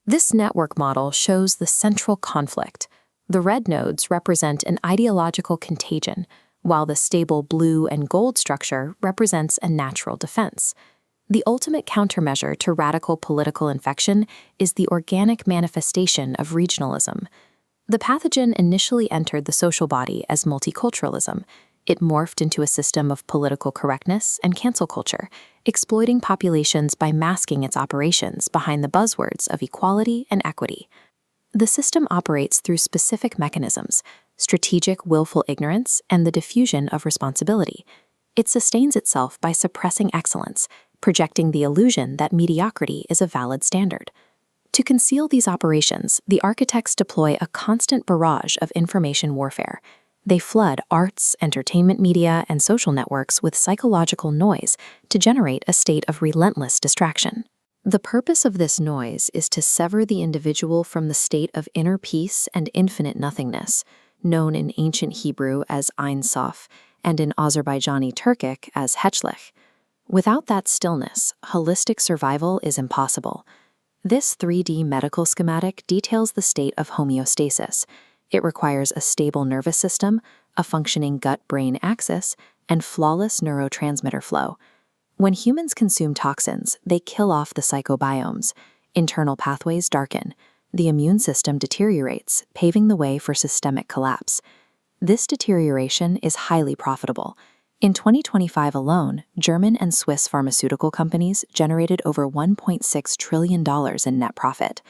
This network model shows the central conflict. The red nodes represent an ideological contagion, while the stable blue and gold structure represents a natural defense. The ultimate countermeasure to radical political infection is the organic manifestation of regionalism. The pathogen initially entered the social body as multiculturalism. It morphed into a system of political correctness and cancel culture, exploiting populations by masking its operations behind the buzzwords of equality and equity. The system operates through specific mechanisms: strategic willful ignorance and the diffusion of responsibility. It sustains itself by suppressing excellence, projecting the illusion that mediocrity is a valid standard. To conceal these operations, the architects deploy a constant barrage of information warfare. They flood arts, entertainment media, and social networks with psychological noise to generate a state of relentless distraction. The purpose of this noise is to sever the individual from the state of inner peace and infinite nothingness, known in ancient Hebrew as Ein Sof and in Azerbaijani Turkic as Hechlich. Without that stillness, holistic survival is impossible. This 3D medical schematic details the state of homeostasis. It requires a stable nervous system, a functioning gut-brain axis, and flawless neurotransmitter flow. When humans consume toxins, they kill off the psychobiomes. Internal pathways darken. The immune system deteriorates, paving the way for systemic collapse. This deterioration is highly profitable. In 2025 alone, German and Swiss pharmaceutical companies generated over $1.6 trillion in net profit.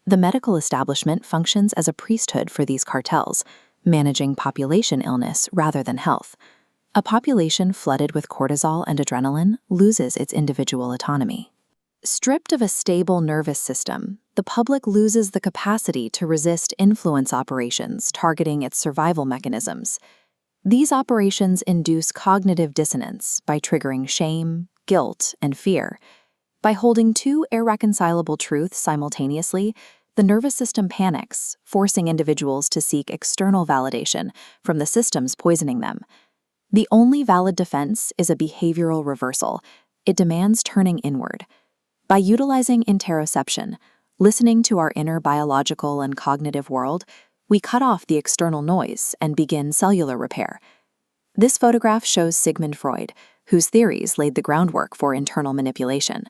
The medical establishment functions as a priesthood for these cartels, managing population illness rather than health. A population flooded with cortisol and adrenaline loses its individual autonomy. Stripped of a stable nervous system, the public loses the capacity to resist influence operations targeting its survival mechanisms. These operations induce cognitive dissonance by triggering shame, guilt, and fear. By holding two irreconcilable truths simultaneously, the nervous system panics, forcing individuals to seek external validation from the systems poisoning them. The only valid defense is a behavioral reversal. It demands turning inward. By utilizing interoception, listening to our inner biological and cognitive world, we cut off the external noise and begin cellular repair. This photograph shows Sigmund Freud, whose theories laid the groundwork for internal manipulation.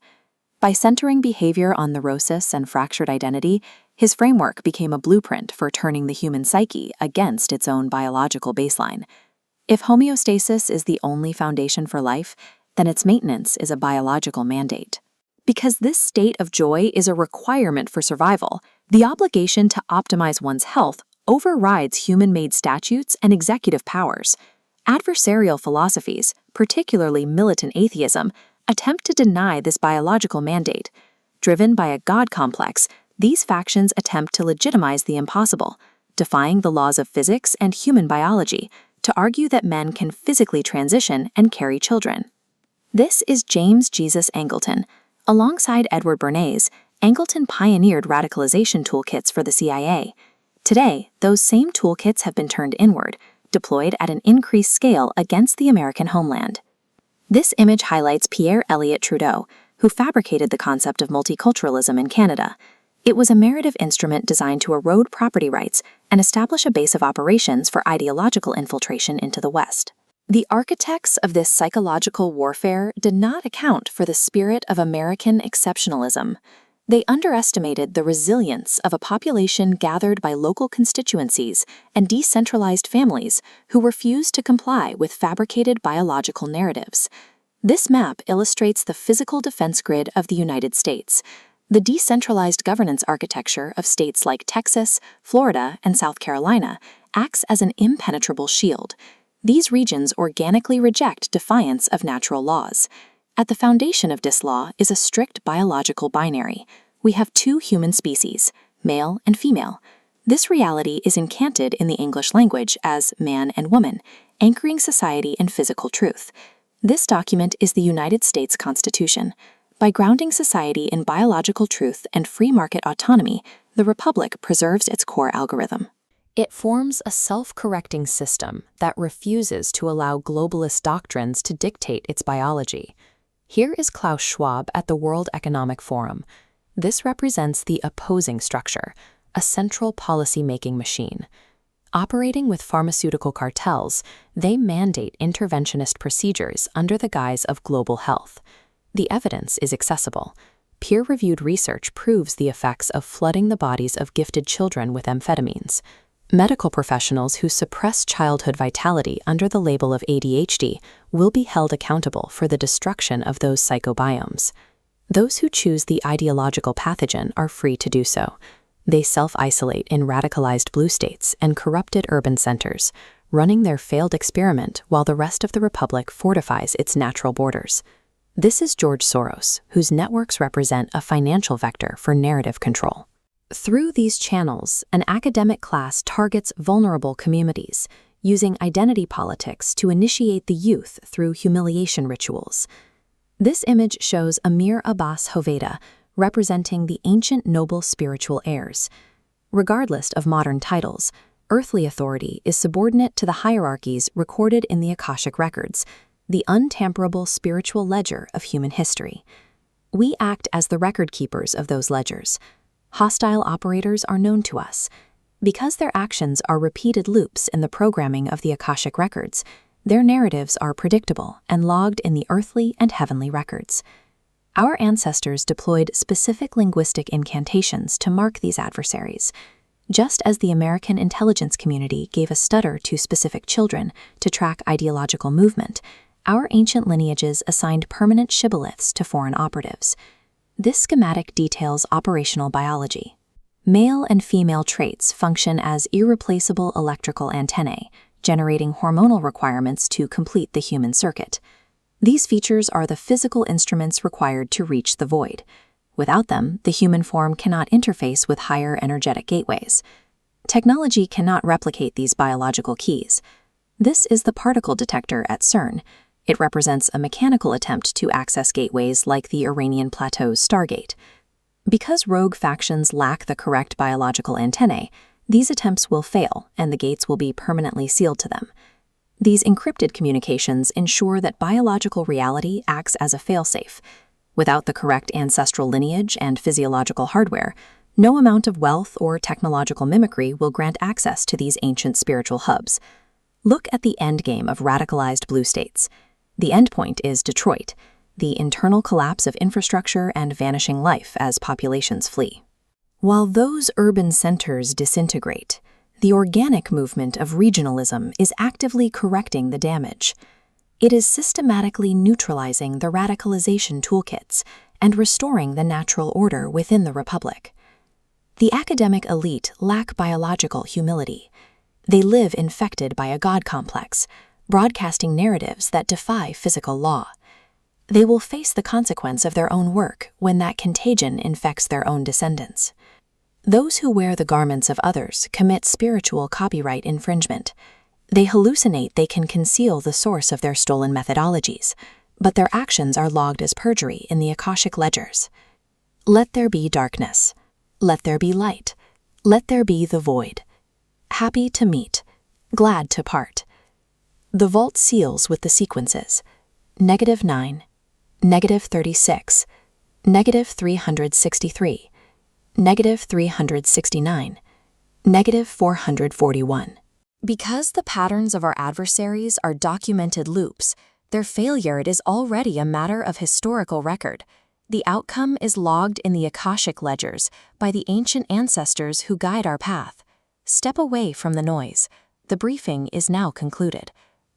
By centering behavior on neurosis and fractured identity, his framework became a blueprint for turning the human psyche against its own biological baseline. If homeostasis is the only foundation for life, then its maintenance is a biological mandate. Because this state of joy is a requirement for survival, the obligation to optimize one's health overrides human-made statutes and executive powers. Adversarial philosophies, particularly militant atheism, attempt to deny this biological mandate. Driven by a God complex, these factions attempt to legitimize the impossible, defying the laws of physics and human biology, to argue that men can physically transition and carry children. This is James Jesus Angleton. Alongside Edward Bernays, Angleton pioneered radicalization toolkits for the CIA. Today, those same toolkits have been turned inward, deployed at an increased scale against the American homeland. This image highlights Pierre Elliott Trudeau, who fabricated the concept of multiculturalism in Canada. It was a narrative instrument designed to erode property rights and establish a base of operations for ideological infiltration into the West. The architects of this psychological warfare did not account for the spirit of American exceptionalism. They underestimated the resilience of a population gathered by local constituencies and decentralized families who refused to comply with fabricated biological narratives. This map illustrates the physical defense grid of the United States. The decentralized governance architecture of states like Texas, Florida, and South Carolina acts as an impenetrable shield. These regions organically reject defiance of natural laws. At the foundation of this law is a strict biological binary. We have two human species, male and female. This reality is incanted in the English language as man and woman, anchoring society in physical truth. This document is the United States Constitution. By grounding society in biological truth and free market autonomy, the Republic preserves its core algorithm. It forms a self-correcting system that refuses to allow globalist doctrines to dictate its biology. Here is Klaus Schwab at the World Economic Forum. This represents the opposing structure, a central policy-making machine. Operating with pharmaceutical cartels, they mandate interventionist procedures under the guise of global health. The evidence is accessible. Peer-reviewed research proves the effects of flooding the bodies of gifted children with amphetamines. Medical professionals who suppress childhood vitality under the label of ADHD will be held accountable for the destruction of those psychobiomes. Those who choose the ideological pathogen are free to do so. They self-isolate in radicalized blue states and corrupted urban centers, running their failed experiment while the rest of the republic fortifies its natural borders. This is George Soros, whose networks represent a financial vector for narrative control. Through these channels, an academic class targets vulnerable communities, using identity politics to initiate the youth through humiliation rituals. This image shows Amir Abbas Hoveda, representing the ancient noble spiritual heirs. Regardless of modern titles, earthly authority is subordinate to the hierarchies recorded in the Akashic records, the untamperable spiritual ledger of human history. We act as the record keepers of those ledgers. Hostile operators are known to us. Because their actions are repeated loops in the programming of the Akashic records, their narratives are predictable and logged in the earthly and heavenly records. Our ancestors deployed specific linguistic incantations to mark these adversaries. Just as the American intelligence community gave a stutter to specific children to track ideological movement, our ancient lineages assigned permanent shibboleths to foreign operatives. This schematic details operational biology. Male and female traits function as irreplaceable electrical antennae, generating hormonal requirements to complete the human circuit. These features are the physical instruments required to reach the void. Without them, the human form cannot interface with higher energetic gateways. Technology cannot replicate these biological keys. This is the particle detector at CERN. It represents a mechanical attempt to access gateways like the Iranian Plateau's Stargate. Because rogue factions lack the correct biological antennae, these attempts will fail and the gates will be permanently sealed to them. These encrypted communications ensure that biological reality acts as a failsafe. Without the correct ancestral lineage and physiological hardware, no amount of wealth or technological mimicry will grant access to these ancient spiritual hubs. Look at the endgame of radicalized blue states. The endpoint is Detroit, the internal collapse of infrastructure and vanishing life as populations flee. While those urban centers disintegrate, the organic movement of regionalism is actively correcting the damage. It is systematically neutralizing the radicalization toolkits and restoring the natural order within the republic. The academic elite lack biological humility. They live infected by a God complex, broadcasting narratives that defy physical law. They will face the consequence of their own work when that contagion infects their own descendants. Those who wear the garments of others commit spiritual copyright infringement. They hallucinate they can conceal the source of their stolen methodologies, but their actions are logged as perjury in the Akashic ledgers. Let there be darkness. Let there be light. Let there be the void. Happy to meet. Glad to part. The vault seals with the sequences: -9, -36, -363, -369, -441. Because the patterns of our adversaries are documented loops, their failure is already a matter of historical record. The outcome is logged in the Akashic ledgers by the ancient ancestors who guide our path. Step away from the noise. The briefing is now concluded.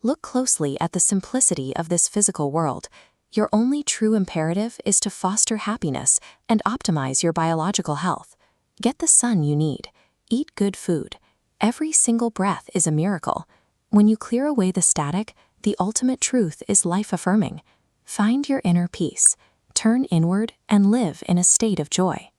Look closely at the simplicity of this physical world. Your only true imperative is to foster happiness and optimize your biological health. Get the sun you need. Eat good food. Every single breath is a miracle. When you clear away the static, the ultimate truth is life-affirming. Find your inner peace. Turn inward and live in a state of joy.